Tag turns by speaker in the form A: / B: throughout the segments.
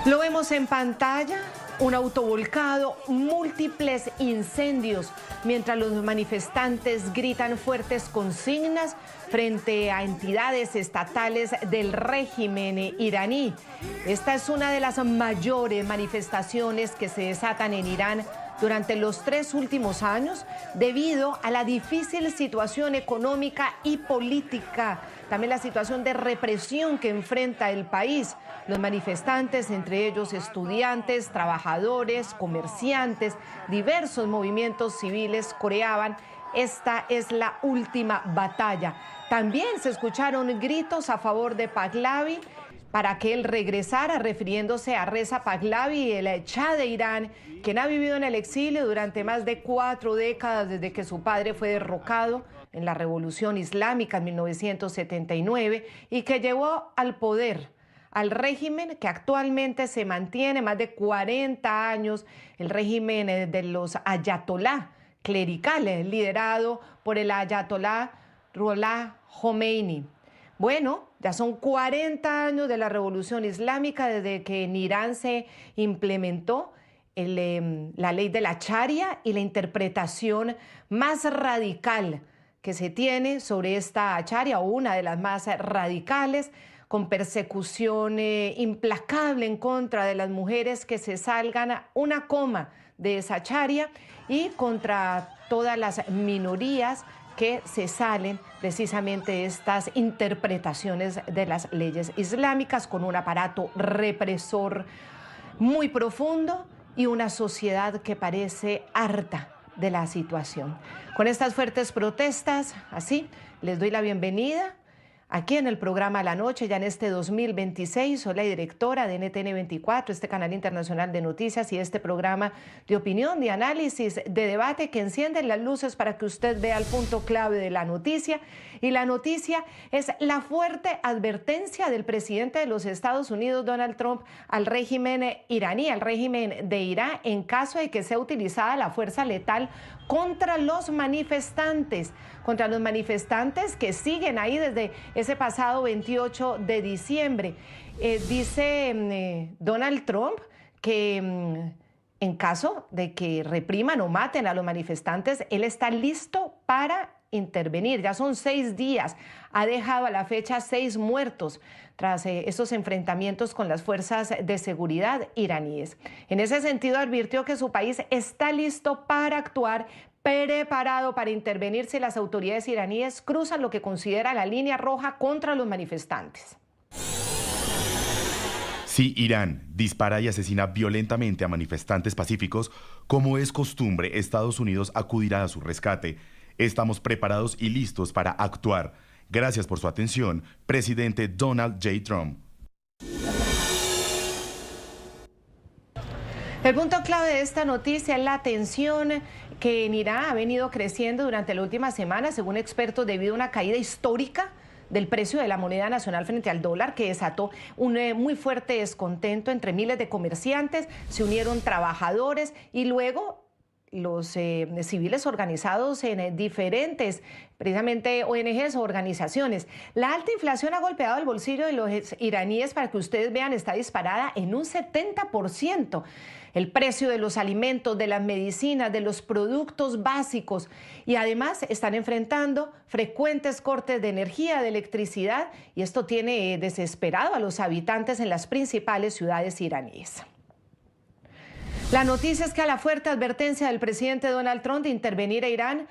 A: Lo vemos en pantalla, un auto volcado, múltiples incendios, mientras los manifestantes gritan fuertes consignas frente a entidades estatales del régimen iraní. Esta es una de las mayores manifestaciones que se desatan en Irán durante los 3 últimos años debido a la difícil situación económica y política, también la situación de represión que enfrenta el país. Los manifestantes, entre ellos estudiantes, trabajadores, comerciantes, diversos movimientos civiles coreaban: esta es la última batalla. También se escucharon gritos a favor de Pahlavi para que él regresara, refiriéndose a Reza Pahlavi, el Shah de Irán, quien ha vivido en el exilio durante más de 4 décadas desde que su padre fue derrocado en la Revolución Islámica en 1979 y que llevó al poder al régimen que actualmente se mantiene más de 40 años, el régimen de los ayatolá clericales, liderado por el ayatolá Ruhollah Khomeini. Bueno, ya son 40 años de la Revolución Islámica desde que en Irán se implementó la ley de la Sharia y la interpretación más radical que se tiene sobre esta Sharia, o una de las más radicales, con persecución implacable en contra de las mujeres que se salgan a una coma de esa Sharia y contra todas las minorías que se salen precisamente de estas interpretaciones de las leyes islámicas, con un aparato represor muy profundo y una sociedad que parece harta de la situación. Con estas fuertes protestas, así, les doy la bienvenida aquí en el programa La Noche, ya en este 2026. Soy la directora de NTN 24, este canal internacional de noticias, y este programa de opinión, de análisis, de debate que enciende las luces para que usted vea el punto clave de la noticia. Y la noticia es la fuerte advertencia del presidente de los Estados Unidos, Donald Trump, al régimen iraní, al régimen de Irán, en caso de que sea utilizada la fuerza letal contra los manifestantes que siguen ahí desde ese pasado 28 de diciembre. Dice Donald Trump que en caso de que repriman o maten a los manifestantes, él está listo para intervenir. Ya son 6 días, ha dejado a la fecha 6 muertos tras estos enfrentamientos con las fuerzas de seguridad iraníes. En ese sentido, advirtió que su país está listo para actuar, preparado para intervenir si las autoridades iraníes cruzan lo que considera la línea roja contra los manifestantes.
B: Si Irán dispara y asesina violentamente a manifestantes pacíficos, como es costumbre, Estados Unidos acudirá a su rescate. Estamos preparados y listos para actuar. Gracias por su atención, presidente Donald J. Trump.
A: El punto clave de esta noticia es la tensión que en Irán ha venido creciendo durante la última semana, según expertos, debido a una caída histórica del precio de la moneda nacional frente al dólar, que desató un muy fuerte descontento entre miles de comerciantes. Se unieron trabajadores y luego los civiles organizados en diferentes, precisamente ONGs o organizaciones. La alta inflación ha golpeado el bolsillo de los iraníes, para que ustedes vean, está disparada en un 70%. El precio de los alimentos, de las medicinas, de los productos básicos, y además están enfrentando frecuentes cortes de energía, de electricidad, y esto tiene desesperado a los habitantes en las principales ciudades iraníes. La noticia es que a la fuerte advertencia del presidente Donald Trump de intervenir a Irán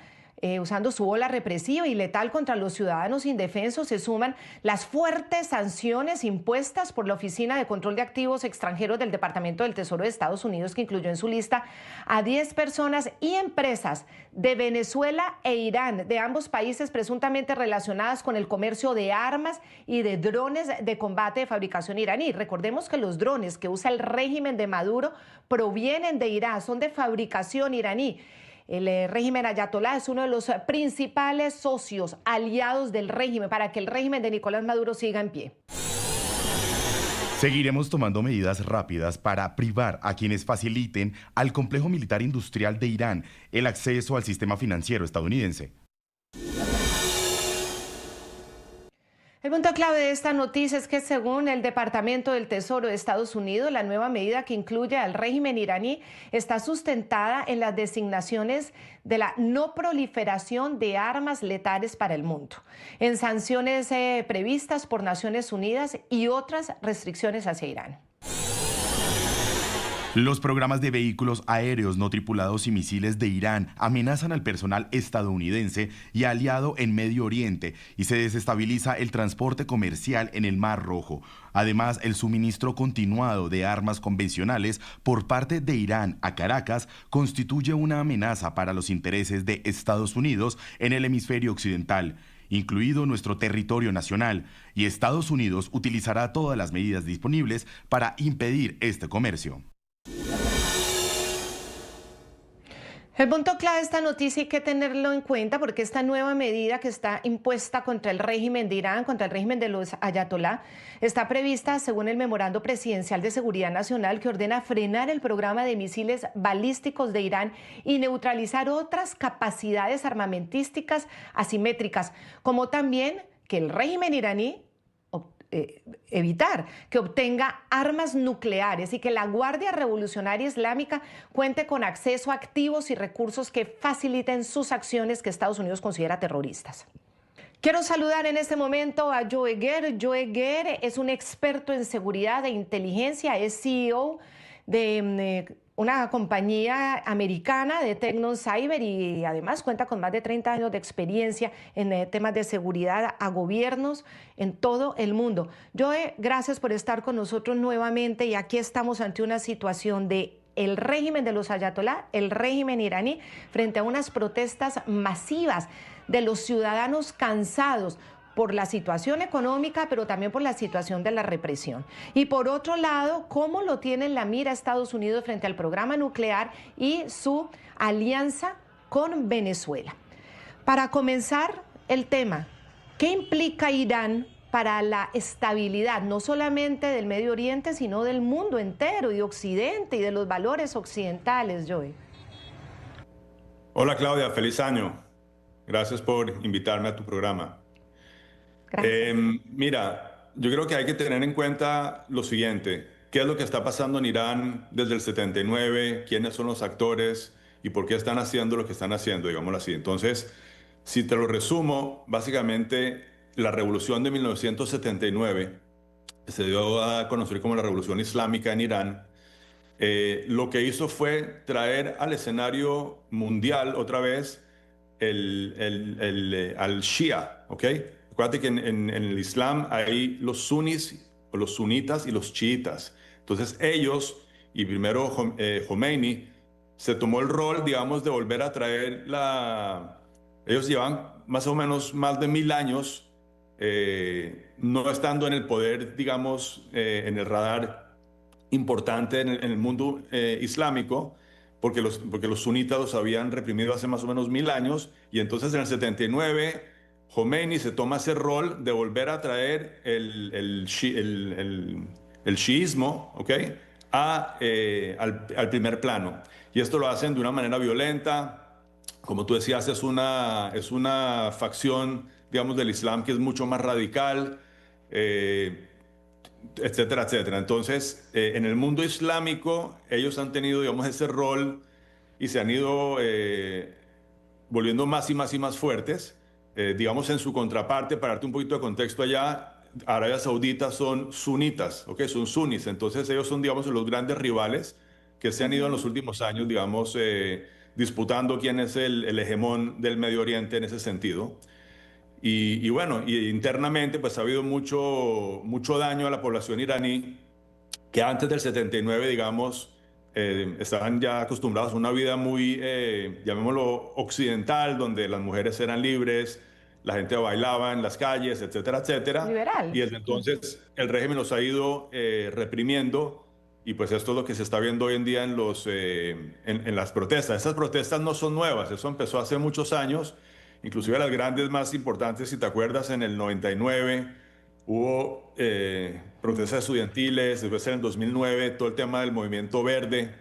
A: usando su ola represiva y letal contra los ciudadanos indefensos, se suman las fuertes sanciones impuestas por la Oficina de Control de Activos Extranjeros del Departamento del Tesoro de Estados Unidos, que incluyó en su lista a 10 personas y empresas de Venezuela e Irán, de ambos países presuntamente relacionadas con el comercio de armas y de drones de combate de fabricación iraní. Recordemos que los drones que usa el régimen de Maduro provienen de Irán, son de fabricación iraní. El régimen ayatolá es uno de los principales socios, aliados del régimen, para que el régimen de Nicolás Maduro siga en pie.
B: Seguiremos tomando medidas rápidas para privar a quienes faciliten al complejo militar industrial de Irán el acceso al sistema financiero estadounidense.
A: El punto clave de esta noticia es que según el Departamento del Tesoro de Estados Unidos, la nueva medida que incluye al régimen iraní está sustentada en las designaciones de la no proliferación de armas letales para el mundo, en sanciones previstas por Naciones Unidas y otras restricciones hacia Irán.
B: Los programas de vehículos aéreos no tripulados y misiles de Irán amenazan al personal estadounidense y aliado en Medio Oriente y se desestabiliza el transporte comercial en el Mar Rojo. Además, el suministro continuado de armas convencionales por parte de Irán a Caracas constituye una amenaza para los intereses de Estados Unidos en el hemisferio occidental, incluido nuestro territorio nacional, y Estados Unidos utilizará todas las medidas disponibles para impedir este comercio.
A: El punto clave de esta noticia hay que tenerlo en cuenta porque esta nueva medida que está impuesta contra el régimen de Irán, contra el régimen de los ayatolá, está prevista según el Memorando Presidencial de Seguridad Nacional que ordena frenar el programa de misiles balísticos de Irán y neutralizar otras capacidades armamentísticas asimétricas, como también que el régimen iraní evitar que obtenga armas nucleares y que la Guardia Revolucionaria Islámica cuente con acceso a activos y recursos que faciliten sus acciones que Estados Unidos considera terroristas. Quiero saludar en este momento a Joe Guer. Joe Guer es un experto en seguridad e inteligencia, es CEO de una compañía americana de Tecnon Cyber y además cuenta con más de 30 años de experiencia en temas de seguridad a gobiernos en todo el mundo. Joe, gracias por estar con nosotros nuevamente y aquí estamos ante una situación de el régimen de los ayatolá, el régimen iraní, frente a unas protestas masivas de los ciudadanos cansados por la situación económica, pero también por la situación de la represión. Y por otro lado, cómo lo tiene en la mira Estados Unidos frente al programa nuclear y su alianza con Venezuela. Para comenzar el tema, ¿qué implica Irán para la estabilidad, no solamente del Medio Oriente, sino del mundo entero y de Occidente y de los valores occidentales, Joey?
C: Hola Claudia, feliz año. Gracias por invitarme a tu programa. Mira, yo creo que hay que tener en cuenta lo siguiente. ¿Qué es lo que está pasando en Irán desde el 79? ¿Quiénes son los actores? ¿Y por qué están haciendo lo que están haciendo? Digámoslo así. Entonces, si te lo resumo, básicamente la revolución de 1979 se dio a conocer como la Revolución Islámica en Irán. Lo que hizo fue traer al escenario mundial otra vez al Shia, ¿ok? Acuérdate que en el Islam hay los sunis, o los sunitas y los chiitas. Entonces ellos, y primero Khomeini, se tomó el rol, digamos, de volver a traer Ellos llevan más o menos más de 1000 años no estando en el poder, digamos, en el radar importante en el mundo islámico, porque los sunitas los habían reprimido hace más o menos 1000 años, y entonces en el 79 Khomeini se toma ese rol de volver a traer el chiismo, ¿ok?, al primer plano. Y esto lo hacen de una manera violenta. Como tú decías, es una facción, digamos, del Islam que es mucho más radical, etcétera, etcétera. Entonces, en el mundo islámico, ellos han tenido, digamos, ese rol y se han ido volviendo más y más y más fuertes. Digamos, en su contraparte, para darte un poquito de contexto allá, Arabia Saudita son sunitas, ¿ok? Son sunis. Entonces, ellos son, digamos, los grandes rivales que se han ido en los últimos años, digamos, disputando quién es el hegemón del Medio Oriente en ese sentido. Y bueno, y internamente pues ha habido mucho daño a la población iraní que antes del 79, digamos, estaban ya acostumbrados a una vida muy, llamémoslo, occidental, donde las mujeres eran libres, la gente bailaba en las calles, etcétera, etcétera.
A: Liberal.
C: Y desde entonces el régimen los ha ido reprimiendo, y pues esto es lo que se está viendo hoy en día en las protestas. Estas protestas no son nuevas, eso empezó hace muchos años. Inclusive las grandes más importantes, si te acuerdas, en el 99 hubo protestas estudiantiles, después en el 2009 todo el tema del movimiento verde,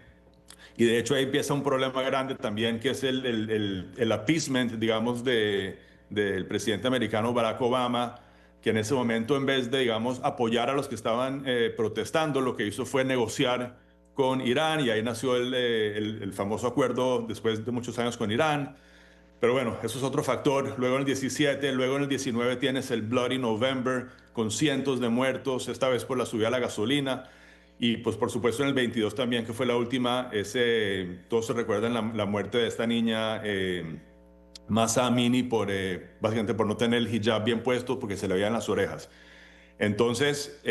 C: y de hecho ahí empieza un problema grande también, que es el appeasement, digamos, del presidente americano Barack Obama, que en ese momento, en vez de, digamos, apoyar a los que estaban protestando, lo que hizo fue negociar con Irán, y ahí nació el famoso acuerdo después de muchos años con Irán. Pero bueno, eso es otro factor. Luego en el 17, luego en el 19 tienes el Bloody November con cientos de muertos, esta vez por la subida a la gasolina. Y pues por supuesto en el 22 también, que fue la última, todos se recuerdan la muerte de esta niña Mahsa Amini básicamente por no tener el hijab bien puesto porque se le veían las orejas. Entonces,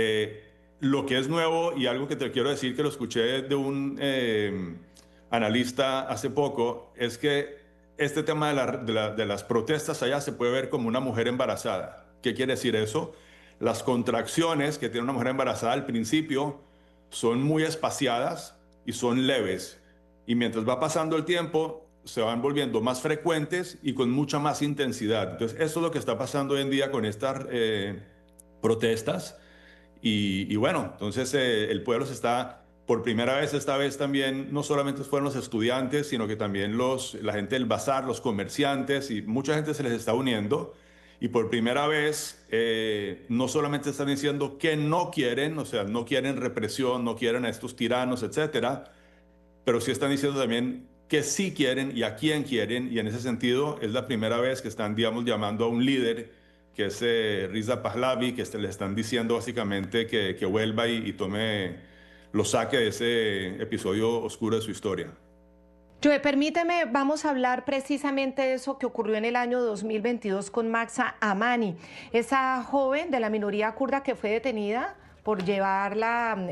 C: lo que es nuevo y algo que te quiero decir que lo escuché de un analista hace poco es que este tema de las protestas allá se puede ver como una mujer embarazada. ¿Qué quiere decir eso? Las contracciones que tiene una mujer embarazada al principio son muy espaciadas y son leves. Y mientras va pasando el tiempo, se van volviendo más frecuentes y con mucha más intensidad. Entonces, eso es lo que está pasando hoy en día con estas protestas. Y bueno, entonces el pueblo se está, por primera vez esta vez también, no solamente fueron los estudiantes, sino que también la gente del bazar, los comerciantes, y mucha gente se les está uniendo. Y por primera vez, no solamente están diciendo que no quieren, o sea, no quieren represión, no quieren a estos tiranos, etcétera, pero sí están diciendo también que sí quieren y a quién quieren, y en ese sentido es la primera vez que están, digamos, llamando a un líder, que es Riza Pahlavi, que le están diciendo básicamente que vuelva y lo saque de ese episodio oscuro de su historia.
A: Joe, permíteme, vamos a hablar precisamente de eso que ocurrió en el año 2022 con Mahsa Amini, esa joven de la minoría kurda que fue detenida por llevar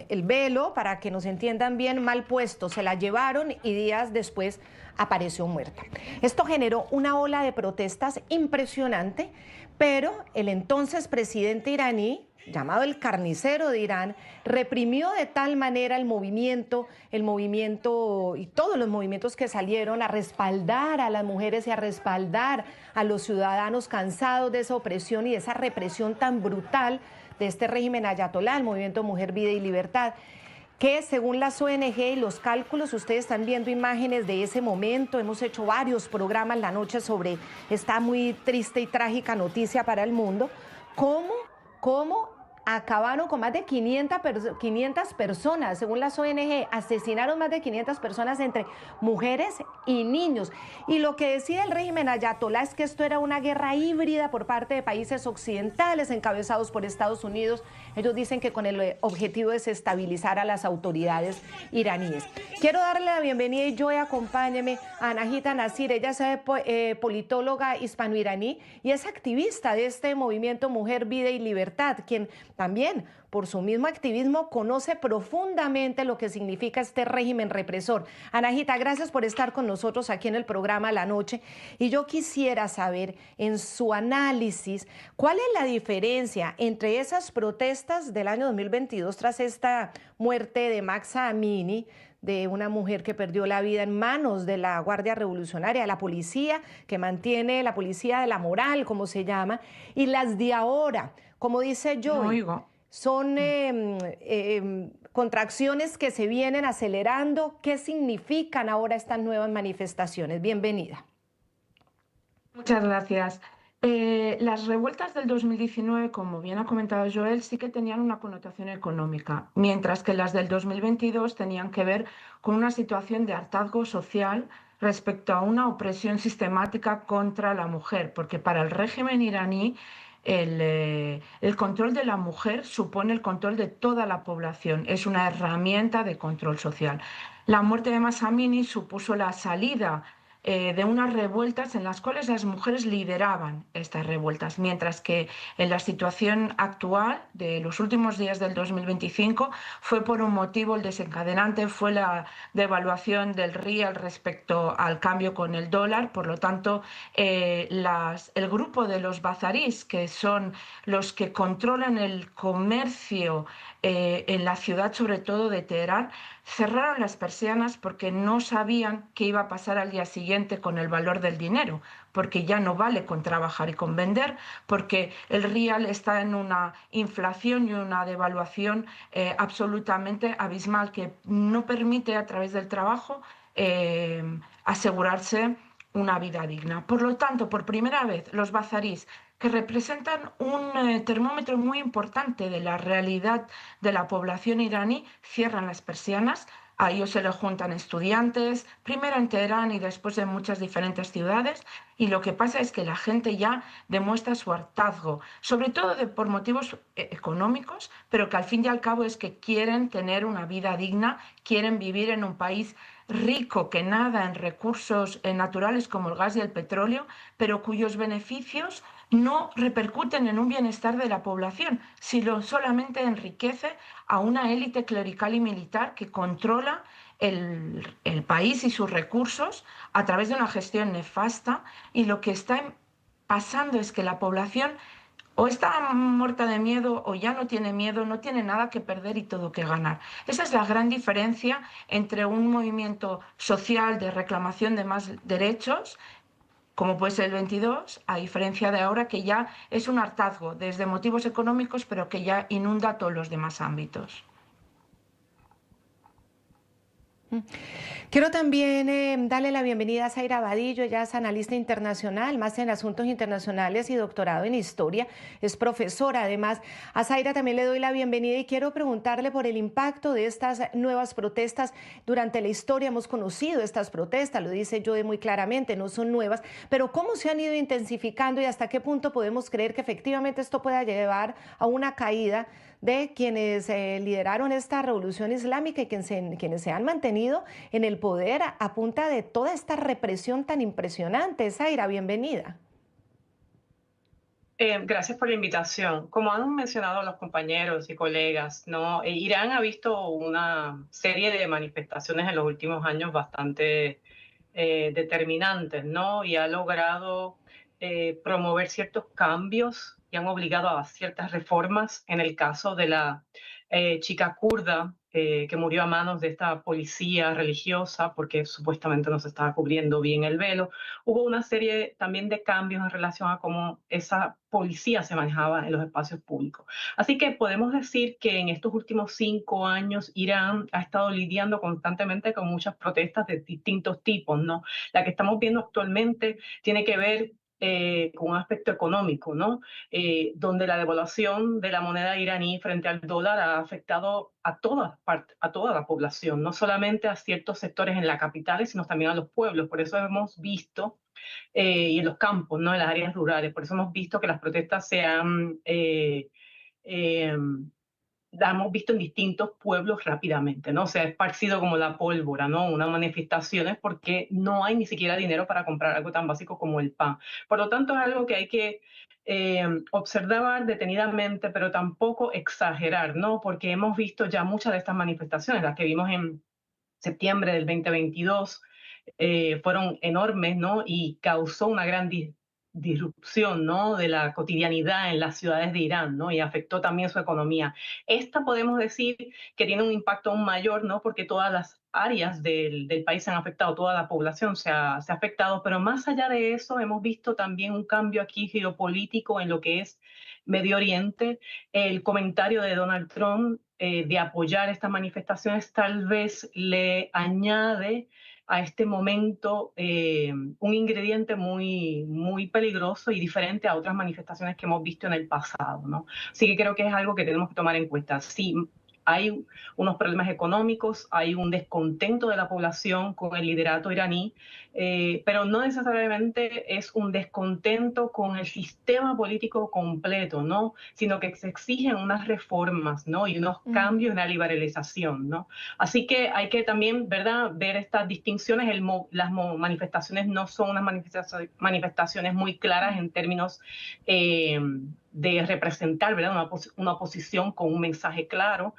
A: el velo, para que nos entiendan bien, mal puesto. Se la llevaron y días después apareció muerta. Esto generó una ola de protestas impresionante, pero el entonces presidente iraní, llamado el carnicero de Irán, reprimió de tal manera el movimiento y todos los movimientos que salieron a respaldar a las mujeres y a respaldar a los ciudadanos cansados de esa opresión y de esa represión tan brutal de este régimen ayatolá, el movimiento Mujer, Vida y Libertad, que según las ONG y los cálculos, ustedes están viendo imágenes de ese momento, hemos hecho varios programas la noche sobre esta muy triste y trágica noticia para el mundo, cómo acabaron con más de 500 personas, según las ONG, asesinaron más de 500 personas entre mujeres y niños. Y lo que decía el régimen ayatolá es que esto era una guerra híbrida por parte de países occidentales encabezados por Estados Unidos. Ellos dicen que con el objetivo de desestabilizar a las autoridades iraníes. Quiero darle la bienvenida, y Joe, acompáñeme, a Anahita Nasir. Ella es politóloga hispano-iraní y es activista de este movimiento Mujer, Vida y Libertad, quien también, por su mismo activismo, conoce profundamente lo que significa este régimen represor. Anahita, gracias por estar con nosotros aquí en el programa La Noche. Y yo quisiera saber, en su análisis, ¿cuál es la diferencia entre esas protestas del año 2022 tras esta muerte de Mahsa Amini, de una mujer que perdió la vida en manos de la Guardia Revolucionaria, de la policía, que mantiene la policía de la moral, como se llama, y las de ahora? Como dice Joy, son contracciones que se vienen acelerando. ¿Qué significan ahora estas nuevas manifestaciones? Bienvenida.
D: Muchas gracias. Las revueltas del 2019, como bien ha comentado Joel, sí que tenían una connotación económica, mientras que las del 2022 tenían que ver con una situación de hartazgo social respecto a una opresión sistemática contra la mujer, porque para el régimen iraní el control de la mujer supone el control de toda la población, es una herramienta de control social. La muerte de Mahsa Amini supuso la salida de unas revueltas en las cuales las mujeres lideraban estas revueltas, mientras que en la situación actual de los últimos días del 2025 fue por un motivo, el desencadenante fue la devaluación del rial respecto al cambio con el dólar. Por lo tanto, el grupo de los bazarís, que son los que controlan el comercio en la ciudad, sobre todo de Teherán, cerraron las persianas porque no sabían qué iba a pasar al día siguiente con el valor del dinero, porque ya no vale con trabajar y con vender, porque el rial está en una inflación y una devaluación absolutamente abismal que no permite a través del trabajo asegurarse una vida digna. Por lo tanto, por primera vez, los bazarís que representan un termómetro muy importante de la realidad de la población iraní, cierran las persianas. A ellos se les juntan estudiantes, primero en Teherán y después en muchas diferentes ciudades, y lo que pasa es que la gente ya demuestra su hartazgo, sobre todo por motivos económicos, pero que al fin y al cabo es que quieren tener una vida digna, quieren vivir en un país rico que nada en recursos naturales como el gas y el petróleo, pero cuyos beneficios no repercuten en un bienestar de la población, sino solamente enriquece a una élite clerical y militar que controla el país y sus recursos a través de una gestión nefasta, y lo que está pasando es que la población o está muerta de miedo o ya no tiene miedo, no tiene nada que perder y todo que ganar. Esa es la gran diferencia entre un movimiento social de reclamación de más derechos, como puede ser el 22, a diferencia de ahora que ya es un hartazgo desde motivos económicos, pero que ya inunda todos los demás ámbitos.
A: Quiero también darle la bienvenida a Zaira Vadillo. Ella es analista internacional, máster en asuntos internacionales y doctorado en historia. Es profesora. Además, a Zaira también le doy la bienvenida y quiero preguntarle por el impacto de estas nuevas protestas. Durante la historia hemos conocido estas protestas, lo dice Joe muy claramente, no son nuevas, pero cómo se han ido intensificando y hasta qué punto podemos creer que efectivamente esto pueda llevar a una caída de quienes lideraron esta revolución islámica y quienes se han mantenido en el poder a punta de toda esta represión tan impresionante. Zaira, bienvenida.
E: Gracias por la invitación. Como han mencionado los compañeros y colegas, ¿no? Irán ha visto una serie de manifestaciones en los últimos años bastante determinantes, ¿no? Y ha logrado promover ciertos cambios y han obligado a ciertas reformas. En el caso de la chica kurda que murió a manos de esta policía religiosa porque supuestamente no se estaba cubriendo bien el velo, hubo una serie también de cambios en relación a cómo esa policía se manejaba en los espacios públicos. Así que podemos decir que en estos últimos 5 años Irán ha estado lidiando constantemente con muchas protestas de distintos tipos, ¿no? La que estamos viendo actualmente tiene que ver con un aspecto económico, ¿no? Donde la devaluación de la moneda iraní frente al dólar ha afectado a toda la población, no solamente a ciertos sectores en las capitales, sino también a los pueblos. Por eso hemos visto, y en los campos, ¿no? En las áreas rurales, por eso hemos visto que las protestas se han la hemos visto en distintos pueblos rápidamente, ¿no? Se ha esparcido como la pólvora, ¿no? Unas manifestaciones porque no hay ni siquiera dinero para comprar algo tan básico como el pan. Por lo tanto, es algo que hay que observar detenidamente, pero tampoco exagerar, ¿no? Porque hemos visto ya muchas de estas manifestaciones, las que vimos en septiembre del 2022, fueron enormes, ¿no? Y causó una gran disrupción, ¿no? De la cotidianidad en las ciudades de Irán, ¿no? Y afectó también su economía. Esta podemos decir que tiene un impacto aún mayor, ¿no? Porque todas las áreas del país se han afectado, toda la población se ha afectado, pero más allá de eso hemos visto también un cambio aquí geopolítico en lo que es Medio Oriente. El comentario de Donald Trump de apoyar estas manifestaciones tal vez le añade a este momento un ingrediente muy, muy peligroso y diferente a otras manifestaciones que hemos visto en el pasado, ¿no? Así que creo que es algo que tenemos que tomar en cuenta. Sí, hay unos problemas económicos, hay un descontento de la población con el liderato iraní, pero no necesariamente es un descontento con el sistema político completo, ¿no? Sino que se exigen unas reformas, ¿no? Y unos cambios en la liberalización, ¿no? Así que hay que también, ¿verdad?, ver estas distinciones. Las manifestaciones no son unas manifestaciones muy claras en términos de representar, ¿verdad?, una oposición con un mensaje claro.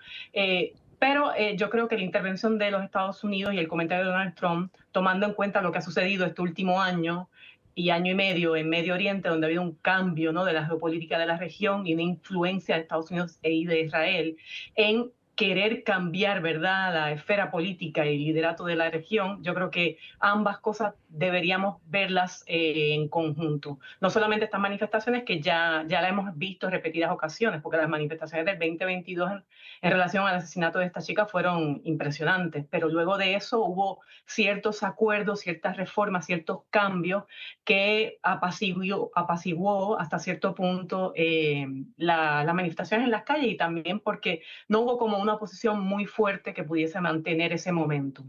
E: Pero yo creo que la intervención de los Estados Unidos y el comentario de Donald Trump, tomando en cuenta lo que ha sucedido este último año y año y medio en Medio Oriente, donde ha habido un cambio, ¿no?, de la geopolítica de la región y una influencia de Estados Unidos y de Israel en querer cambiar, ¿verdad?, la esfera política y liderato de la región, yo creo que ambas cosas deberíamos verlas en conjunto. No solamente estas manifestaciones que ya las hemos visto en repetidas ocasiones, porque las manifestaciones del 2022 en relación al asesinato de esta chica fueron impresionantes, pero luego de eso hubo ciertos acuerdos, ciertas reformas, ciertos cambios que apaciguó hasta cierto punto las manifestaciones en las calles, y también porque no hubo como una oposición muy fuerte que pudiese mantener ese momentum.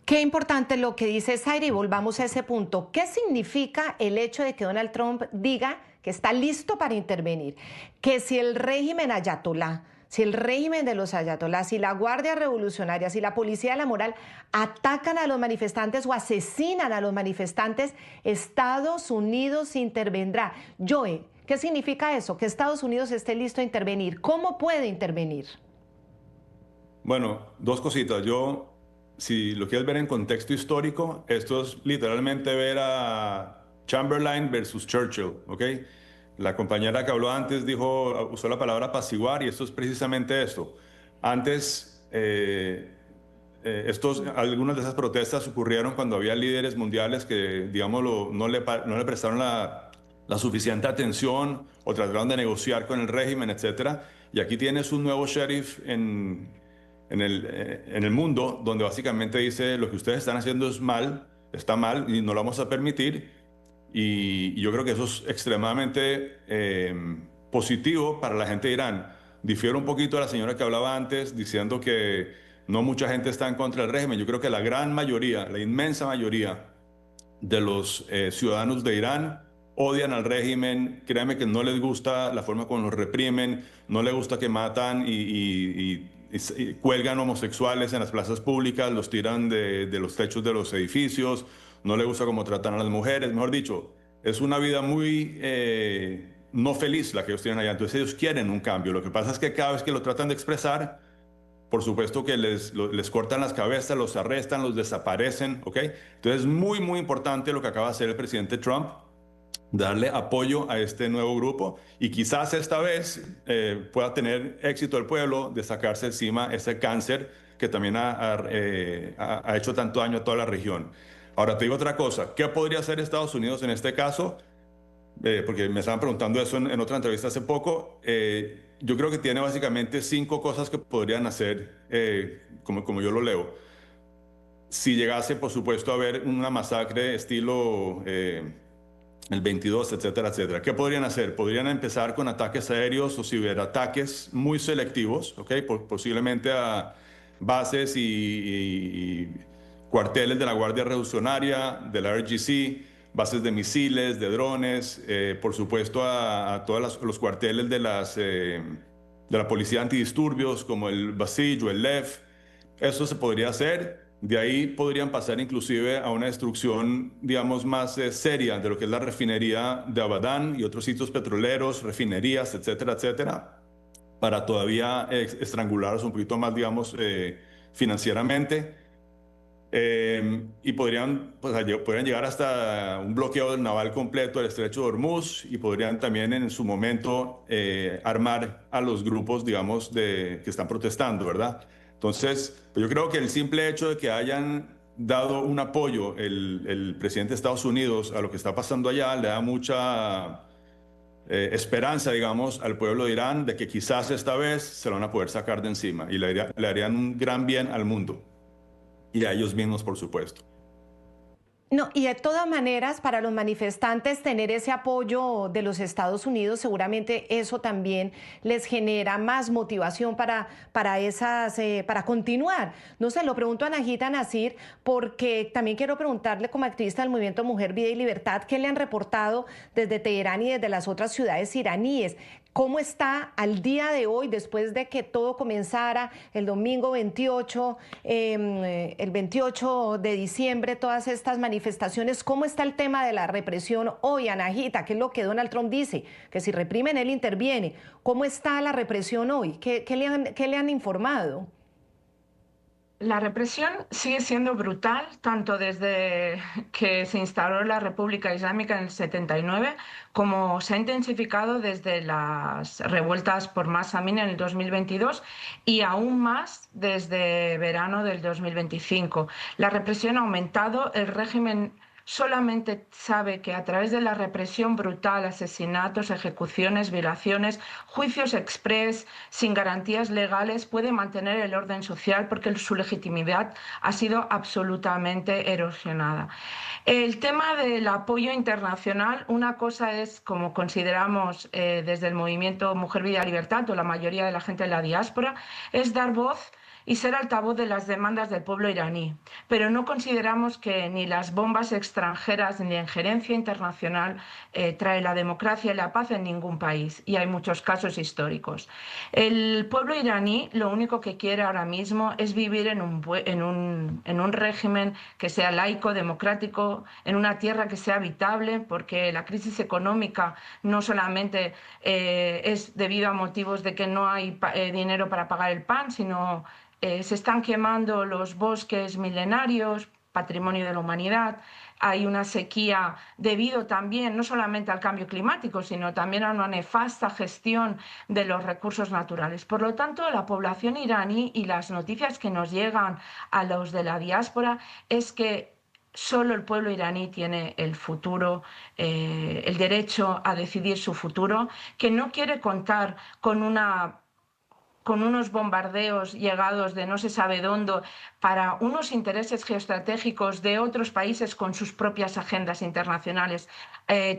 A: Qué importante lo que dice Zaira, y volvamos a ese punto. ¿Qué significa el hecho de que Donald Trump diga que está listo para intervenir? Que si el régimen ayatolá, si el régimen de los ayatolás, si la Guardia Revolucionaria, si la Policía de la Moral atacan a los manifestantes o asesinan a los manifestantes, Estados Unidos intervendrá. Joe, ¿qué significa eso? Que Estados Unidos esté listo a intervenir. ¿Cómo puede intervenir?
C: Bueno, dos cositas. Si lo quieres ver en contexto histórico, esto es literalmente ver a Chamberlain versus Churchill, ¿ok? La compañera que habló antes usó la palabra apaciguar, y esto es precisamente esto. Antes, algunas de esas protestas ocurrieron cuando había líderes mundiales que, digámoslo, no le prestaron la suficiente atención o trataron de negociar con el régimen, etc. Y aquí tienes un nuevo sheriff en el mundo, donde básicamente dice: lo que ustedes están haciendo está mal y no lo vamos a permitir. Y yo creo que eso es extremadamente positivo para la gente de Irán. Difiero un poquito de la señora que hablaba antes, diciendo que no mucha gente está en contra del régimen. Yo creo que la gran mayoría, la inmensa mayoría de los ciudadanos de Irán odian al régimen. Créanme que no les gusta la forma como los reprimen, no les gusta que matan y cuelgan homosexuales en las plazas públicas, los tiran de los techos de los edificios, no les gusta cómo tratan a las mujeres. Mejor dicho, es una vida muy no feliz la que ellos tienen allá. Entonces ellos quieren un cambio. Lo que pasa es que cada vez que lo tratan de expresar, por supuesto que les cortan las cabezas, los arrestan, los desaparecen, ¿ok? Entonces es muy, muy importante lo que acaba de hacer el presidente Trump, darle apoyo a este nuevo grupo, y quizás esta vez pueda tener éxito el pueblo de sacarse encima ese cáncer que también ha hecho tanto daño a toda la región. Ahora te digo otra cosa: ¿qué podría hacer Estados Unidos en este caso? Porque me estaban preguntando eso en otra entrevista hace poco. Yo creo que tiene básicamente 5 cosas que podrían hacer, como yo lo leo. Si llegase, por supuesto, a haber una masacre estilo el 22, etcétera, etcétera. ¿Qué podrían hacer? Podrían empezar con ataques aéreos o ciberataques muy selectivos, ¿ok? Posiblemente a bases y cuarteles de la Guardia Revolucionaria, de la RGC, bases de misiles, de drones, por supuesto a todos los cuarteles de la policía antidisturbios, como el Basij o el Lev. Eso se podría hacer. De ahí podrían pasar inclusive a una destrucción, digamos, más seria de lo que es la refinería de Abadán y otros sitios petroleros, refinerías, etcétera, etcétera, para todavía estrangularlos un poquito más, digamos, financieramente. Y podrían llegar hasta un bloqueo naval completo del estrecho de Hormuz, y podrían también en su momento armar a los grupos, digamos, que están protestando, ¿verdad? Entonces, pues yo creo que el simple hecho de que hayan dado un apoyo el presidente de Estados Unidos a lo que está pasando allá le da mucha esperanza, digamos, al pueblo de Irán, de que quizás esta vez se lo van a poder sacar de encima, y le harían un gran bien al mundo y a ellos mismos, por supuesto.
A: No, y de todas maneras, para los manifestantes tener ese apoyo de los Estados Unidos, seguramente eso también les genera más motivación para continuar. No sé, lo pregunto a Najita Nasir, porque también quiero preguntarle, como activista del movimiento Mujer, Vida y Libertad, ¿qué le han reportado desde Teherán y desde las otras ciudades iraníes? ¿Cómo está al día de hoy, después de que todo comenzara el domingo 28, el 28 de diciembre, todas estas manifestaciones? ¿Cómo está el tema de la represión hoy, Anahita? ¿Qué es lo que Donald Trump dice? Que si reprimen, él interviene. ¿Cómo está la represión hoy? ¿Qué le han informado?
D: La represión sigue siendo brutal, tanto desde que se instauró la República Islámica en el 79, como se ha intensificado desde las revueltas por Mahsa Amini en el 2022 y aún más desde verano del 2025. La represión ha aumentado, el régimen solamente sabe que a través de la represión brutal, asesinatos, ejecuciones, violaciones, juicios exprés, sin garantías legales, puede mantener el orden social porque su legitimidad ha sido absolutamente erosionada. El tema del apoyo internacional, una cosa es, como consideramos desde el movimiento Mujer, Vida, Libertad, o la mayoría de la gente de la diáspora, es dar voz y ser altavoz de las demandas del pueblo iraní. Pero no consideramos que ni las bombas extranjeras ni la injerencia internacional trae la democracia y la paz en ningún país, y hay muchos casos históricos. El pueblo iraní lo único que quiere ahora mismo es vivir en un régimen que sea laico, democrático, en una tierra que sea habitable, porque la crisis económica no solamente es debido a motivos de que no hay dinero para pagar el pan, sino se están quemando los bosques milenarios, patrimonio de la humanidad. Hay una sequía debido también no solamente al cambio climático, sino también a una nefasta gestión de los recursos naturales. Por lo tanto, la población iraní, y las noticias que nos llegan a los de la diáspora, es que solo el pueblo iraní tiene el futuro, el derecho a decidir su futuro, que no quiere contar con unos bombardeos llegados de no se sabe dónde para unos intereses geoestratégicos de otros países con sus propias agendas internacionales.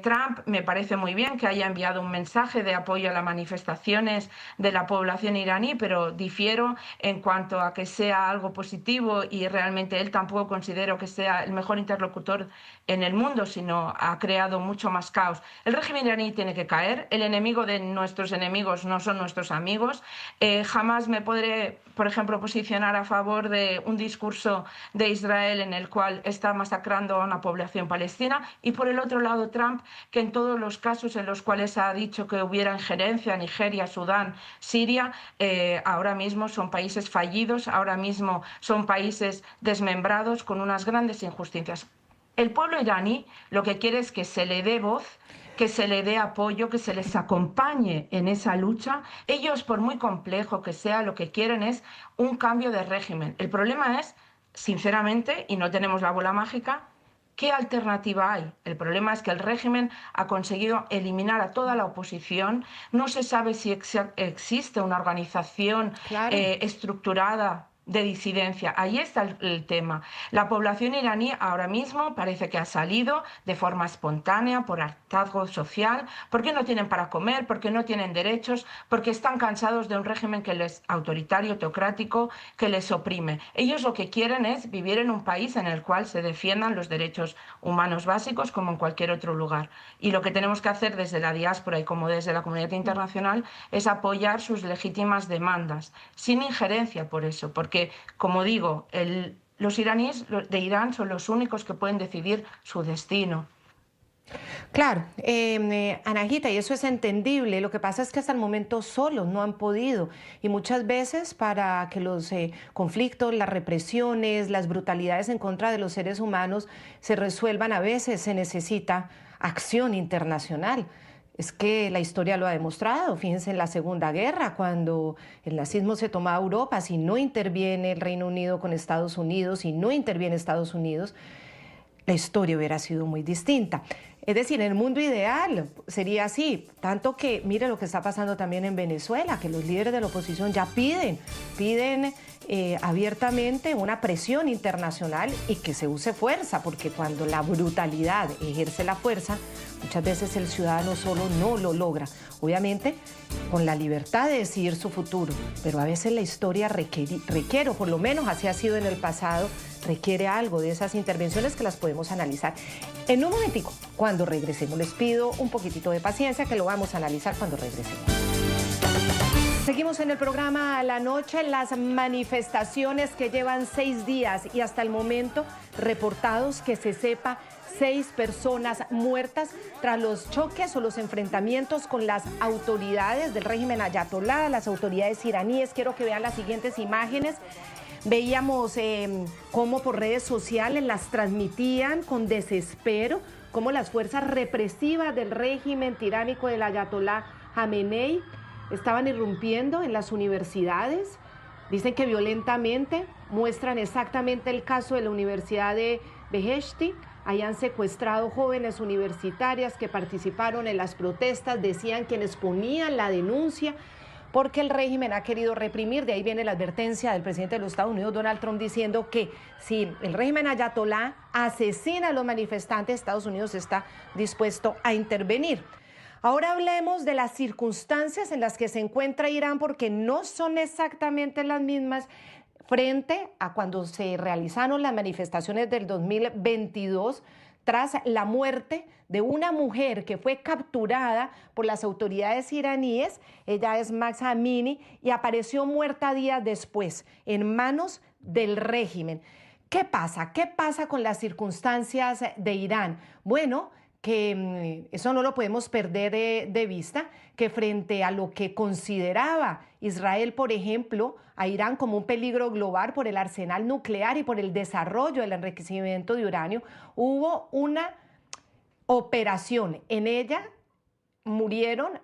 D: Trump, me parece muy bien que haya enviado un mensaje de apoyo a las manifestaciones de la población iraní, pero difiero en cuanto a que sea algo positivo, y realmente él tampoco considero que sea el mejor interlocutor en el mundo, sino ha creado mucho más caos. El régimen iraní tiene que caer, el enemigo de nuestros enemigos no son nuestros amigos. Jamás me podré, por ejemplo, posicionar a favor de un discurso de Israel en el cual está masacrando a una población palestina, y por el otro lado Trump, que en todos los casos en los cuales ha dicho que hubiera injerencia, Nigeria, Sudán, Siria, ahora mismo son países fallidos, ahora mismo son países desmembrados con unas grandes injusticias. El pueblo iraní lo que quiere es que se le dé voz, que se le dé apoyo, que se les acompañe en esa lucha. Ellos, por muy complejo que sea, lo que quieren es un cambio de régimen. El problema es, sinceramente, y no tenemos la bola mágica, ¿qué alternativa hay? El problema es que el régimen ha conseguido eliminar a toda la oposición. No se sabe si existe una organización estructurada de disidencia. Ahí está el tema. La población iraní ahora mismo parece que ha salido de forma espontánea, por hartazgo social, porque no tienen para comer, porque no tienen derechos, porque están cansados de un régimen que les autoritario, teocrático, que les oprime. Ellos lo que quieren es vivir en un país en el cual se defiendan los derechos humanos básicos como en cualquier otro lugar. Y lo que tenemos que hacer desde la diáspora y como desde la comunidad internacional es apoyar sus legítimas demandas, sin injerencia por eso, porque, como digo, los iraníes de Irán son los únicos que pueden decidir su destino.
A: Claro, Anahita, y eso es entendible. Lo que pasa es que hasta el momento solos no han podido, y muchas veces para que los conflictos, las represiones, las brutalidades en contra de los seres humanos se resuelvan, a veces se necesita acción internacional. Es que la historia lo ha demostrado. Fíjense en la Segunda Guerra, cuando el nazismo se tomaba Europa, si no interviene el Reino Unido con Estados Unidos, si no interviene Estados Unidos, la historia hubiera sido muy distinta. Es decir, en el mundo ideal sería así, tanto que mire lo que está pasando también en Venezuela, que los líderes de la oposición ya piden abiertamente una presión internacional y que se use fuerza, porque cuando la brutalidad ejerce la fuerza, muchas veces el ciudadano solo no lo logra. Obviamente, con la libertad de decidir su futuro, pero a veces la historia requiere, o por lo menos así ha sido en el pasado, requiere algo de esas intervenciones que las podemos analizar en un momentico. Cuando regresemos, les pido un poquitito de paciencia, que lo vamos a analizar cuando regresemos. Seguimos en el programa a la noche. Las manifestaciones que llevan 6 días y hasta el momento reportados, que se sepa, 6 personas muertas tras los choques o los enfrentamientos con las autoridades del régimen ayatolá, las autoridades iraníes. Quiero que vean las siguientes imágenes. Veíamos cómo por redes sociales las transmitían con desespero, cómo las fuerzas represivas del régimen tiránico del ayatolá Jamenei estaban irrumpiendo en las universidades. Dicen que violentamente, muestran exactamente el caso de la Universidad de Beheshti. Ahí han secuestrado jóvenes universitarias que participaron en las protestas, decían quienes ponían la denuncia, porque el régimen ha querido reprimir. De ahí viene la advertencia del presidente de los Estados Unidos, Donald Trump, diciendo que si el régimen ayatolá asesina a los manifestantes, Estados Unidos está dispuesto a intervenir. Ahora hablemos de las circunstancias en las que se encuentra Irán, porque no son exactamente las mismas frente a cuando se realizaron las manifestaciones del 2022, tras la muerte de una mujer que fue capturada por las autoridades iraníes. Ella es Mahsa Amini y apareció muerta días después en manos del régimen. ¿Qué pasa? ¿Qué pasa con las circunstancias de Irán? Bueno, que eso no lo podemos perder de vista, que frente a lo que consideraba Israel, por ejemplo, a Irán como un peligro global por el arsenal nuclear y por el desarrollo del enriquecimiento de uranio, hubo una operación. En ella murieron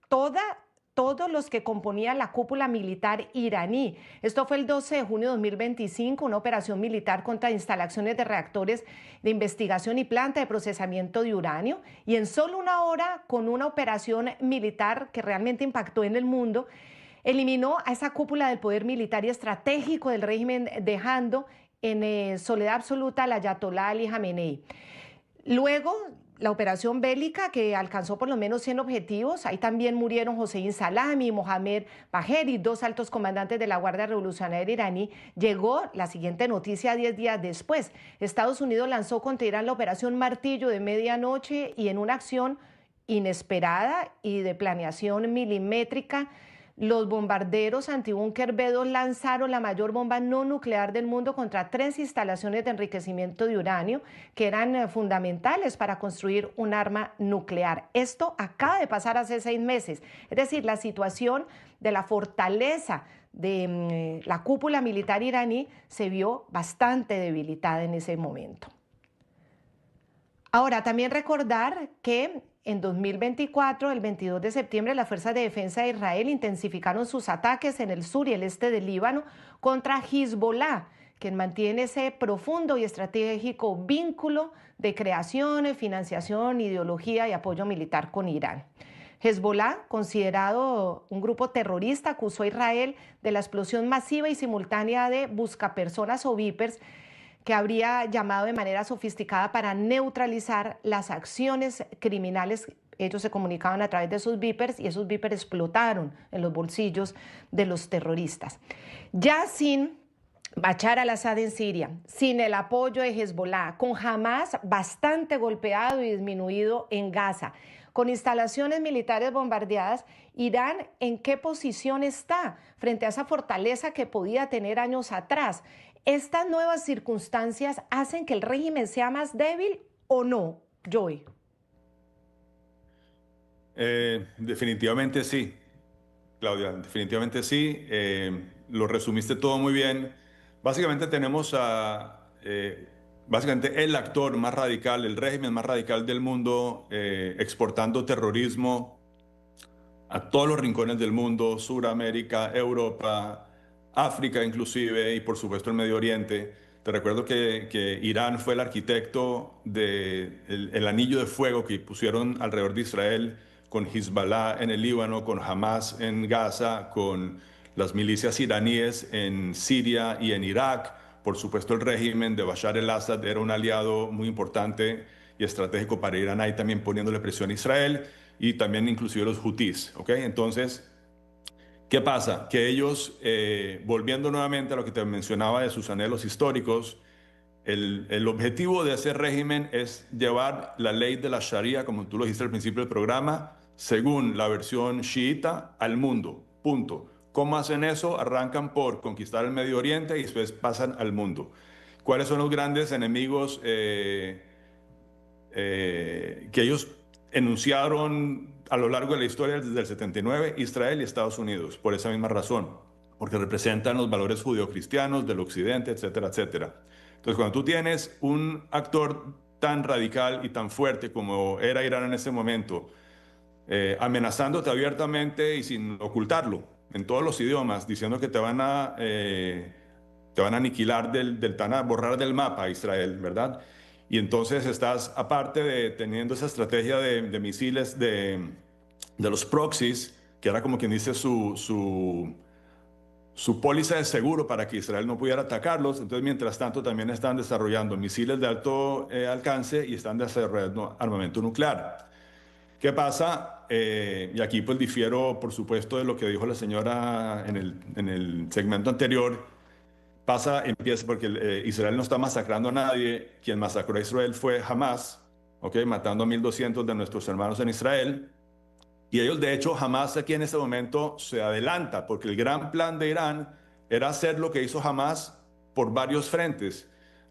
A: todos los que componían la cúpula militar iraní. Esto fue el 12 de junio de 2025, una operación militar contra instalaciones de reactores de investigación y planta de procesamiento de uranio. Y en solo una hora, con una operación militar que realmente impactó en el mundo, eliminó a esa cúpula del poder militar y estratégico del régimen, dejando en soledad absoluta al ayatolá Ali Jamenei. Luego, la operación bélica, que alcanzó por lo menos 100 objetivos. Ahí también murieron Hossein Salami y Mohammad Bagheri, dos altos comandantes de la Guardia Revolucionaria iraní. Llegó la siguiente noticia 10 días después. Estados Unidos lanzó contra Irán la operación Martillo de medianoche, y en una acción inesperada y de planeación milimétrica, los bombarderos antibúnker B-2 lanzaron la mayor bomba no nuclear del mundo contra 3 instalaciones de enriquecimiento de uranio que eran fundamentales para construir un arma nuclear. Esto acaba de pasar hace 6 meses. Es decir, la situación de la fortaleza de la cúpula militar iraní se vio bastante debilitada en ese momento. Ahora, también recordar que en 2024, el 22 de septiembre, las fuerzas de defensa de Israel intensificaron sus ataques en el sur y el este del Líbano contra Hezbollah, que mantiene ese profundo y estratégico vínculo de creación, financiación, ideología y apoyo militar con Irán. Hezbollah, considerado un grupo terrorista, acusó a Israel de la explosión masiva y simultánea de buscapersonas o Vipers, que habría llamado de manera sofisticada para neutralizar las acciones criminales. Ellos se comunicaban a través de esos Vipers y esos Vipers explotaron en los bolsillos de los terroristas. Ya sin Bashar al-Assad en Siria, sin el apoyo de Hezbollah, con Hamas bastante golpeado y disminuido en Gaza, con instalaciones militares bombardeadas, Irán, ¿en qué posición está frente a esa fortaleza que podía tener años atrás? ¿Estas nuevas circunstancias hacen que el régimen sea más débil o no, Joy?
C: Definitivamente sí, Claudia, definitivamente sí. Lo resumiste todo muy bien. Básicamente tenemos básicamente el actor más radical, el régimen más radical del mundo, exportando terrorismo a todos los rincones del mundo: Suramérica, Europa, África inclusive, y por supuesto el Medio Oriente. Te recuerdo que Irán fue el arquitecto del anillo de fuego que pusieron alrededor de Israel, con Hezbollah en el Líbano, con Hamas en Gaza, con las milicias iraníes en Siria y en Irak. Por supuesto, el régimen de Bashar al-Assad era un aliado muy importante y estratégico para Irán, ahí también poniéndole presión a Israel, y también inclusive los hutíes, ¿ok? Entonces, ¿qué pasa? Que ellos, volviendo nuevamente a lo que te mencionaba de sus anhelos históricos, el objetivo de ese régimen es llevar la ley de la Sharia, como tú lo dijiste al principio del programa, según la versión chiita, al mundo. Punto. ¿Cómo hacen eso? Arrancan por conquistar el Medio Oriente y después pasan al mundo. ¿Cuáles son los grandes enemigos que ellos enunciaron a lo largo de la historia desde el 79? Israel y Estados Unidos, por esa misma razón. porque representan los valores judeocristianos del occidente, etcétera, etcétera. Entonces, cuando tú tienes un actor tan radical y tan fuerte como era Irán en ese momento, amenazándote abiertamente y sin ocultarlo, en todos los idiomas, diciendo que te van a aniquilar, te van a borrar del mapa a Israel, ¿verdad? Y entonces estás, aparte de teniendo esa estrategia de misiles de los proxies, que era como quien dice su póliza de seguro para que Israel no pudiera atacarlos. Entonces, mientras tanto, también están desarrollando misiles de alto alcance y están desarrollando armamento nuclear. ¿Qué pasa? Y aquí pues difiero, por supuesto, de lo que dijo la señora en el segmento anterior. Empieza porque Israel no está masacrando a nadie. Quien masacró a Israel fue Hamas, ¿ok? Matando a 1.200 de nuestros hermanos en Israel. Y ellos, de hecho, Hamas aquí en este momento se adelanta, porque el gran plan de Irán era hacer lo que hizo Hamas por varios frentes,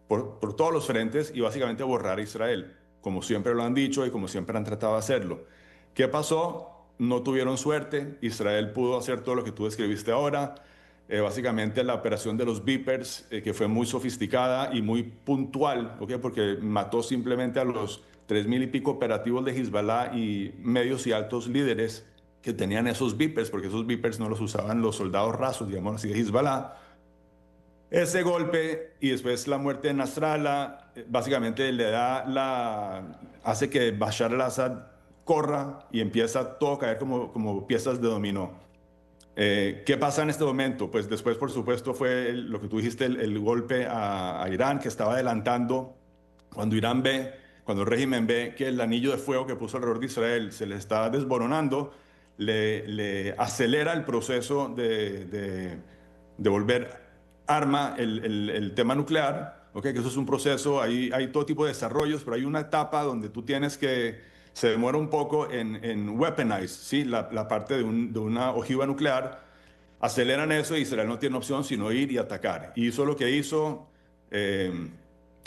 C: por todos los frentes, y básicamente borrar a Israel, como siempre lo han dicho y como siempre han tratado de hacerlo. ¿Qué pasó? No tuvieron suerte. Israel pudo hacer todo lo que tú describiste ahora. Básicamente la operación de los Vipers, que fue muy sofisticada y muy puntual, ¿okay? Porque mató simplemente a los 3.000 y pico operativos de Hezbollah y medios y altos líderes que tenían esos Vipers, porque esos Vipers no los usaban los soldados rasos, digamos así, de Hezbollah. Ese golpe y después la muerte de Nasrallah, básicamente hace que Bashar al-Assad corra y empieza todo a caer como piezas de dominó. ¿Qué pasa en este momento? Pues después, por supuesto, fue lo que tú dijiste, el golpe a Irán, que estaba adelantando. Cuando el régimen ve que el anillo de fuego que puso alrededor de Israel se le está desboronando, le acelera el proceso de volver arma el tema nuclear, ¿okay? Que eso es un proceso, hay todo tipo de desarrollos, pero hay una etapa donde tú tienes que se demora un poco en weaponize, ¿sí? la parte de una ojiva nuclear. Aceleran eso y Israel no tiene opción sino ir y atacar. Y hizo lo que hizo,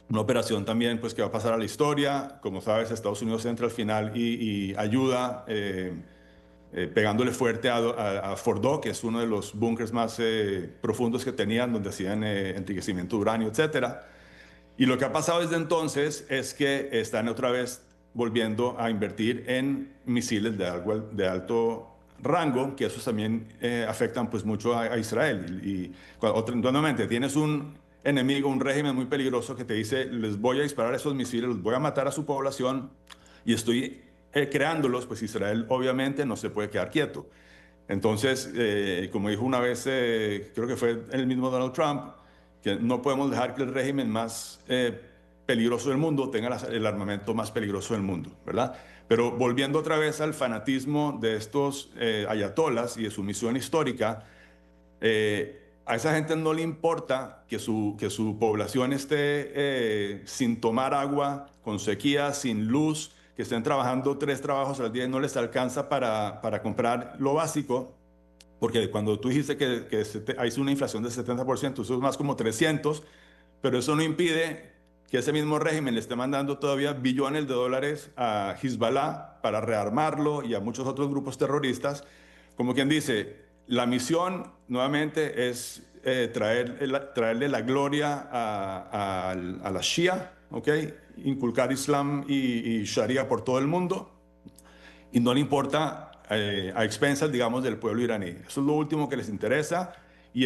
C: una operación también pues, que va a pasar a la historia. Como sabes, Estados Unidos entra al final y ayuda pegándole fuerte a Fordo, que es uno de los búnkers más profundos que tenían, donde hacían enriquecimiento de uranio, etc. Y lo que ha pasado desde entonces es que están otra vez volviendo a invertir en misiles de alto rango, que esos también afectan pues mucho a Israel. Y nuevamente tienes un enemigo, un régimen muy peligroso que te dice, les voy a disparar esos misiles, los voy a matar a su población y estoy creándolos, pues Israel obviamente no se puede quedar quieto. Entonces, como dijo una vez, creo que fue el mismo Donald Trump, que no podemos dejar que el régimen más peligroso del mundo tenga el armamento más peligroso del mundo, ¿verdad? Pero volviendo otra vez al fanatismo de estos ayatolas y de su misión histórica, a esa gente no le importa que su población esté sin tomar agua, con sequía, sin luz, que estén trabajando 3 trabajos al día y no les alcanza para comprar lo básico. Porque cuando tú dijiste que hay una inflación del 70%, eso es más como 300, pero eso no impide que ese mismo régimen le esté mandando todavía billones de dólares a Hezbollah para rearmarlo y a muchos otros grupos terroristas. Como quien dice, la misión nuevamente es traerle la gloria a la Shia, ¿ok? Inculcar Islam y Sharia por todo el mundo, y no le importa a expensas, digamos, del pueblo iraní. Eso es lo último que les interesa, y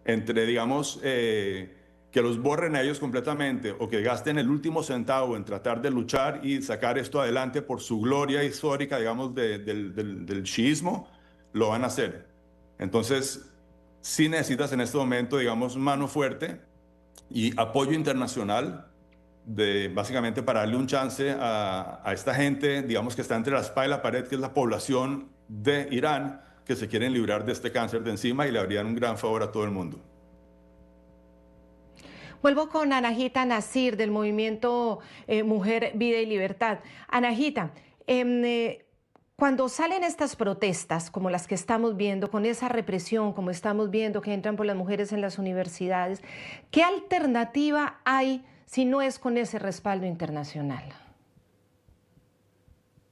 C: digamos, que los borren a ellos completamente o que gasten el último centavo en tratar de luchar y sacar esto adelante por su gloria histórica, digamos, del chiismo, lo van a hacer. Entonces, sí necesitas en este momento, digamos, mano fuerte y apoyo internacional básicamente para darle un chance a esta gente, digamos, que está entre la espada y la pared, que es la población de Irán, que se quieren librar de este cáncer de encima y le harían un gran favor a todo el mundo.
A: Vuelvo con Anahita Nasir del movimiento Mujer, Vida y Libertad. Anahita, cuando salen estas protestas, como las que estamos viendo, con esa represión, como estamos viendo que entran por las mujeres en las universidades, ¿qué alternativa hay si no es con ese respaldo internacional?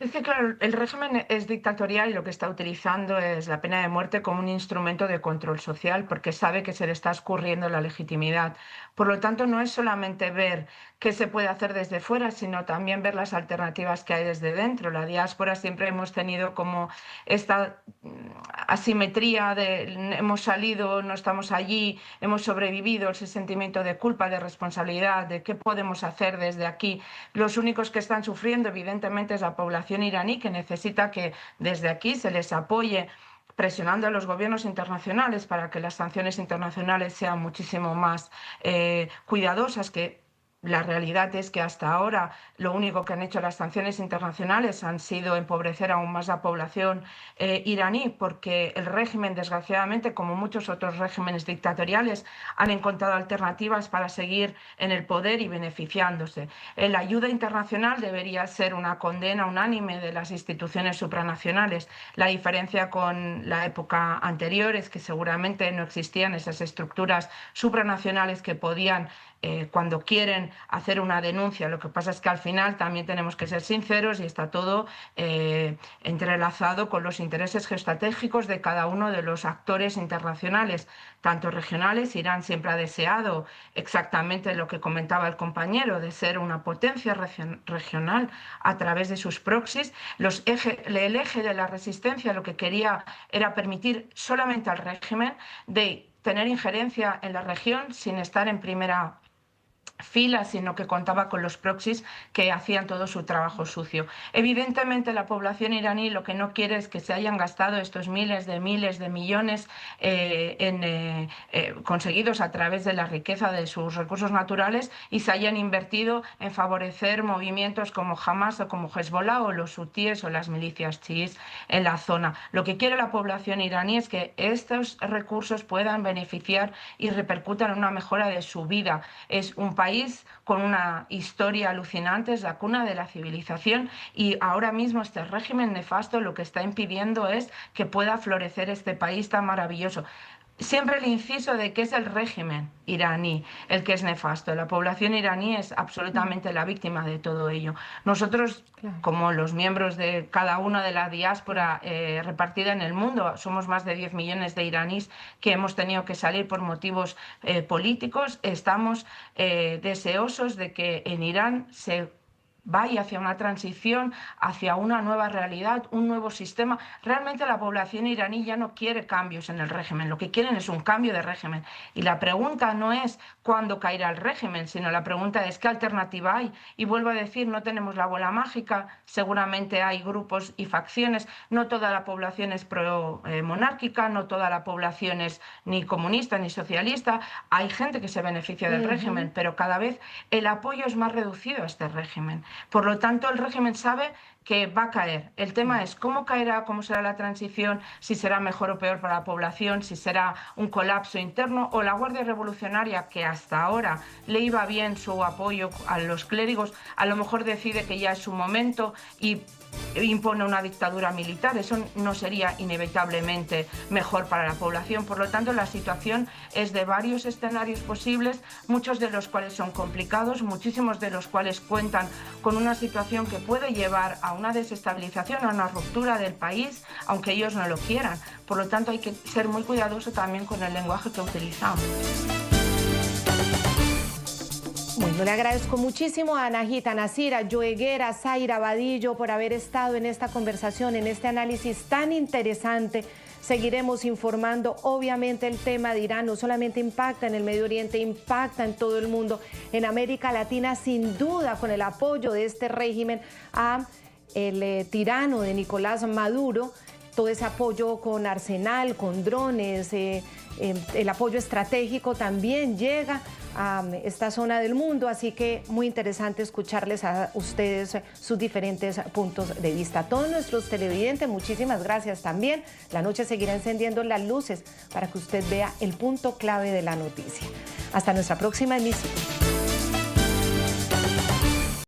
D: Es que, claro, el régimen es dictatorial y lo que está utilizando es la pena de muerte como un instrumento de control social porque sabe que se le está escurriendo la legitimidad. Por lo tanto, no es solamente ver qué se puede hacer desde fuera, sino también ver las alternativas que hay desde dentro. La diáspora siempre hemos tenido como esta asimetría de hemos salido, no estamos allí, hemos sobrevivido, ese sentimiento de culpa, de responsabilidad, de qué podemos hacer desde aquí. Los únicos que están sufriendo, evidentemente, es la población iraní, que necesita que desde aquí se les apoye presionando a los gobiernos internacionales para que las sanciones internacionales sean muchísimo más cuidadosas, que la realidad es que hasta ahora lo único que han hecho las sanciones internacionales han sido empobrecer aún más la población iraní, porque el régimen, desgraciadamente, como muchos otros regímenes dictatoriales, han encontrado alternativas para seguir en el poder y beneficiándose. La ayuda internacional debería ser una condena unánime de las instituciones supranacionales. La diferencia con la época anterior es que seguramente no existían esas estructuras supranacionales que podían cuando quieren hacer una denuncia. Lo que pasa es que al final también tenemos que ser sinceros y está todo entrelazado con los intereses geoestratégicos de cada uno de los actores internacionales, tanto regionales. Irán siempre ha deseado exactamente lo que comentaba el compañero, de ser una potencia regional a través de sus proxies. El eje de la resistencia lo que quería era permitir solamente al régimen de tener injerencia en la región sin estar en primera fila, sino que contaba con los proxies que hacían todo su trabajo sucio. Evidentemente, la población iraní lo que no quiere es que se hayan gastado estos miles de millones conseguidos a través de la riqueza de sus recursos naturales y se hayan invertido en favorecer movimientos como Hamas o como Hezbollah o los hutíes o las milicias chiíes en la zona. Lo que quiere la población iraní es que estos recursos puedan beneficiar y repercutan en una mejora de su vida. Es un país con una historia alucinante, es la cuna de la civilización y ahora mismo este régimen nefasto lo que está impidiendo es que pueda florecer este país tan maravilloso. Siempre el inciso de que es el régimen iraní el que es nefasto. La población iraní es absolutamente la víctima de todo ello. Nosotros, como los miembros de cada una de la diáspora repartida en el mundo, somos más de 10 millones de iraníes que hemos tenido que salir por motivos políticos. Estamos deseosos de que en Irán se vaya hacia una transición, hacia una nueva realidad, un nuevo sistema. Realmente la población iraní ya no quiere cambios en el régimen, lo que quieren es un cambio de régimen. Y la pregunta no es cuándo caerá el régimen, sino la pregunta es qué alternativa hay. Y vuelvo a decir, no tenemos la bola mágica, seguramente hay grupos y facciones, no toda la población es pro-monárquica, no toda la población es ni comunista ni socialista, hay gente que se beneficia del régimen, pero cada vez el apoyo es más reducido a este régimen. Por lo tanto, el régimen sabe que va a caer. El tema es cómo caerá, cómo será la transición, si será mejor o peor para la población, si será un colapso interno o la Guardia Revolucionaria, que hasta ahora le iba bien su apoyo a los clérigos, a lo mejor decide que ya es su momento y impone una dictadura militar. Eso no sería inevitablemente mejor para la población. Por lo tanto, la situación es de varios escenarios posibles, muchos de los cuales son complicados, muchísimos de los cuales cuentan con una situación que puede llevar a una desestabilización, a una ruptura del país, aunque ellos no lo quieran. Por lo tanto, hay que ser muy cuidadoso también con el lenguaje que utilizamos.
A: Bueno, le agradezco muchísimo a Anahita Nasir, a Joe Guerra, a Zaira Vadillo por haber estado en esta conversación, en este análisis tan interesante. Seguiremos informando. Obviamente el tema de Irán no solamente impacta en el Medio Oriente, impacta en todo el mundo, en América Latina, sin duda, con el apoyo de este régimen a el tirano de Nicolás Maduro, todo ese apoyo con arsenal, con drones, el apoyo estratégico también llega a esta zona del mundo, así que muy interesante escucharles a ustedes sus diferentes puntos de vista. A todos nuestros televidentes, muchísimas gracias también. La noche seguirá encendiendo las luces para que usted vea el punto clave de la noticia. Hasta nuestra próxima emisión.